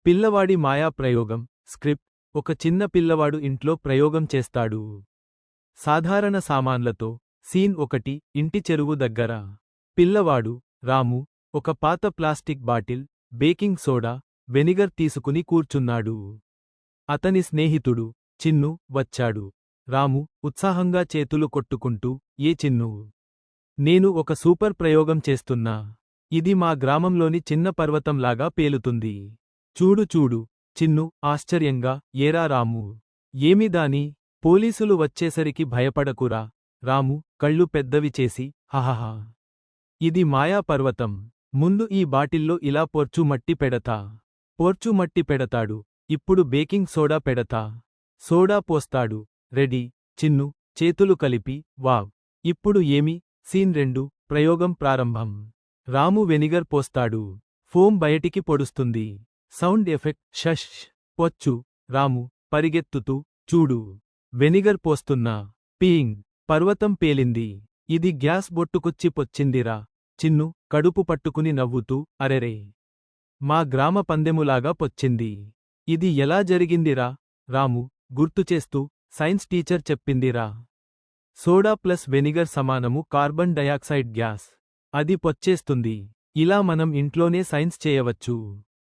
పిల్లవాడి మాయా ప్రయోగం స్క్రిప్ట్ ఒక చిన్న పిల్లవాడు ఇంట్లో ప్రయోగం చేస్తాడు. సాధారణ సామాన్లతో. సీన్ 1 ఇంటి చెరువు దగ్గర. పిల్లవాడు రాము ఒక పాత plastic bottle, baking soda, vinegar తీసుకుని కూర్చున్నాడు. అతని స్నేహితుడు చిన్ను వచ్చాడు. రాము ఉత్సాహంగా చేతులు కొట్టుకుంటూ, ఏ చిన్ను? నేను ఒక సూపర్ ప్రయోగం చేస్తున్నా. ఇది మా గ్రామంలోని చిన్న పర్వతంలాగా పేలుతుంది. చూడు చూడు. చిన్ను ఆశ్చర్యంగా, ఏరా రాము? ఏమిదాని? పోలీసులు వచ్చేసరికి భయపడకురా. రాము కళ్ళు పెద్దవి చేసి, హహహా. ఇది మాయా పర్వతం. ముందు ఈ బాటిల్లో ఇలా పోర్చు మట్టి పెడతా. పోర్చు మట్టి పెడతాడు. ఇప్పుడు బేకింగ్ సోడా పెడతా. సోడా పోస్తాడు. రెడీ. చిన్ను చేతులు కలిపి, వావ్. ఇప్పుడు ఏమి? సీన్ 2 ప్రయోగం ప్రారంభం. రాము వెనిగర్ పోస్తాడు. ఫోమ్ బయటికి పొడుస్తుంది. సౌండ్ ఎఫెక్ట్ షష్. పొచ్చు. రాము పరిగెత్తుతూ, చూడు. వెనిగర్ పోస్తున్నా. పీయింగ్. పర్వతం పేలింది. ఇది గ్యాస్ బొట్టుకొచ్చి పొచ్చిందిరా. చిన్ను కడుపు పట్టుకుని నవ్వుతూ, అరెరే. మా గ్రామ పందెములాగా పొచ్చింది. ఇది ఎలా జరిగిందిరా? రాము గుర్తుచేస్తూ, సైన్స్ టీచర్ చెప్పిందిరా. సోడా ప్లస్ వెనిగర్ సమానము కార్బన్ డయాక్సైడ్ గ్యాస్. అది పొచ్చేస్తుంది. ఇలా మనం ఇంట్లోనే సైన్స్ చేయవచ్చు.